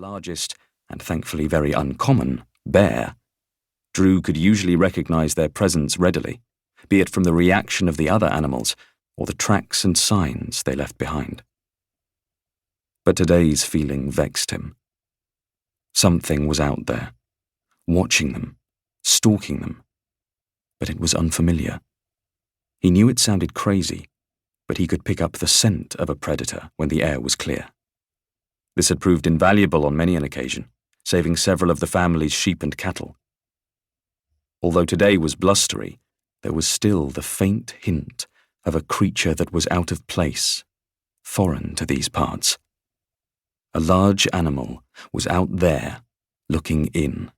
largest, and thankfully very uncommon, bear, Drew could usually recognize their presence readily, be it from the reaction of the other animals or the tracks and signs they left behind. But today's feeling vexed him. Something was out there, watching them, stalking them, but it was unfamiliar. He knew it sounded crazy, but he could pick up the scent of a predator when the air was clear. This had proved invaluable on many an occasion, saving several of the family's sheep and cattle. Although today was blustery, there was still the faint hint of a creature that was out of place, foreign to these parts. A large animal was out there, looking in,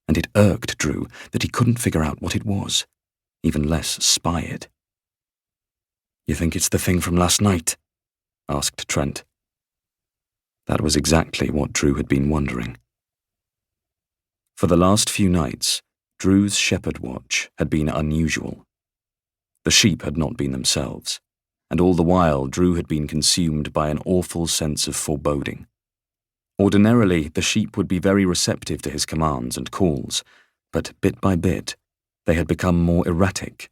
and it irked Drew that he couldn't figure out what it was, even less spy it. "You think it's the thing from last night?" asked Trent. That was exactly what Drew had been wondering. For the last few nights, Drew's shepherd watch had been unusual. The sheep had not been themselves, and all the while Drew had been consumed by an awful sense of foreboding. Ordinarily, the sheep would be very receptive to his commands and calls, but bit by bit, they had become more erratic.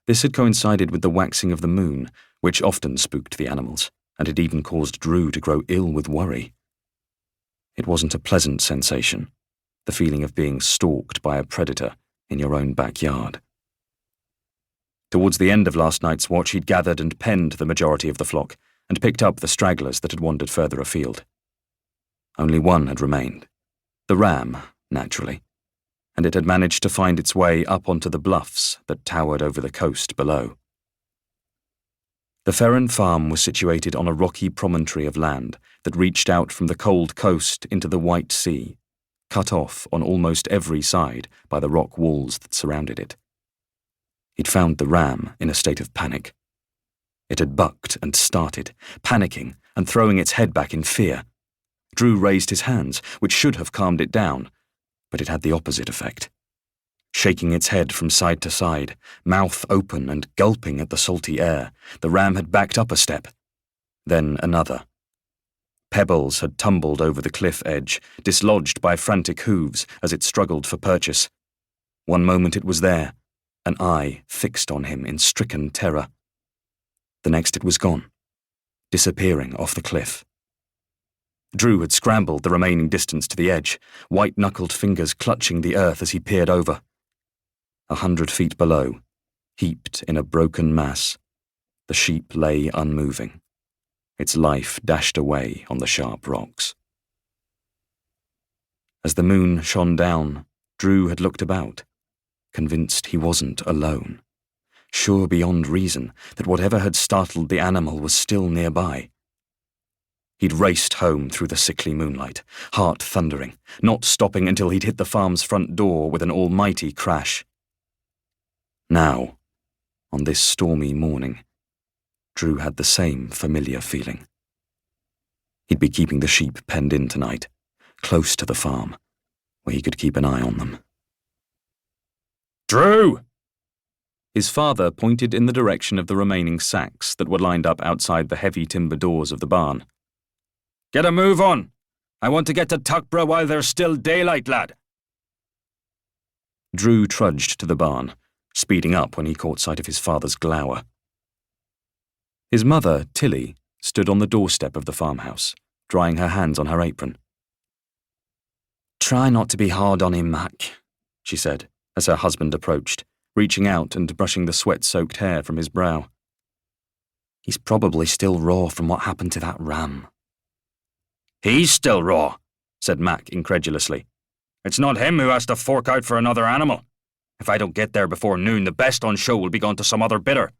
This had coincided with the waxing of the moon, which often spooked the animals, and it even caused Drew to grow ill with worry. It wasn't a pleasant sensation, the feeling of being stalked by a predator in your own backyard. Towards the end of last night's watch, he'd gathered and penned the majority of the flock, and picked up the stragglers that had wandered further afield. Only one had remained, the ram, naturally, and it had managed to find its way up onto the bluffs that towered over the coast below. The Ferren farm was situated on a rocky promontory of land that reached out from the cold coast into the White Sea, cut off on almost every side by the rock walls that surrounded it. He'd found the ram in a state of panic. It had bucked and started, panicking and throwing its head back in fear. Drew raised his hands, which should have calmed it down, but it had the opposite effect. Shaking its head from side to side, mouth open and gulping at the salty air, the ram had backed up a step, then another. Pebbles had tumbled over the cliff edge, dislodged by frantic hooves as it struggled for purchase. One moment it was there, an eye fixed on him in stricken terror. The next it was gone, disappearing off the cliff. Drew had scrambled the remaining distance to the edge, white-knuckled fingers clutching the earth as he peered over. 100 feet below, heaped in a broken mass, the sheep lay unmoving, its life dashed away on the sharp rocks. As the moon shone down, Drew had looked about, convinced he wasn't alone, sure beyond reason that whatever had startled the animal was still nearby. He'd raced home through the sickly moonlight, heart thundering, not stopping until he'd hit the farm's front door with an almighty crash. Now, on this stormy morning, Drew had the same familiar feeling. He'd be keeping the sheep penned in tonight, close to the farm, where he could keep an eye on them. "Drew!" His father pointed in the direction of the remaining sacks that were lined up outside the heavy timber doors of the barn. "Get a move on! I want to get to Tuckborough while there's still daylight, lad!" Drew trudged to the barn, speeding up when he caught sight of his father's glower. His mother, Tilly, stood on the doorstep of the farmhouse, drying her hands on her apron. "Try not to be hard on him, Mac," she said, as her husband approached, reaching out and brushing the sweat-soaked hair from his brow. "He's probably still raw from what happened to that ram." "He's still raw," said Mac incredulously. "It's not him who has to fork out for another animal. If I don't get there before noon, the best on show will be gone to some other bidder."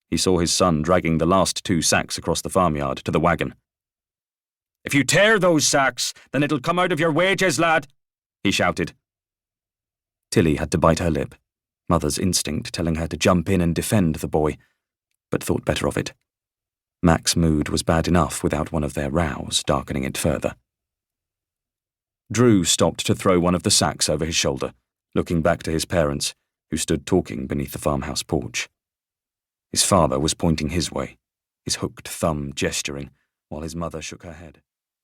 He saw his son dragging the last 2 sacks across the farmyard to the wagon. "If you tear those sacks, then it'll come out of your wages, lad," he shouted. Tilly had to bite her lip, mother's instinct telling her to jump in and defend the boy, but thought better of it. Mac's mood was bad enough without one of their rows darkening it further. Drew stopped to throw one of the sacks over his shoulder, looking back to his parents, who stood talking beneath the farmhouse porch. His father was pointing his way, his hooked thumb gesturing, while his mother shook her head.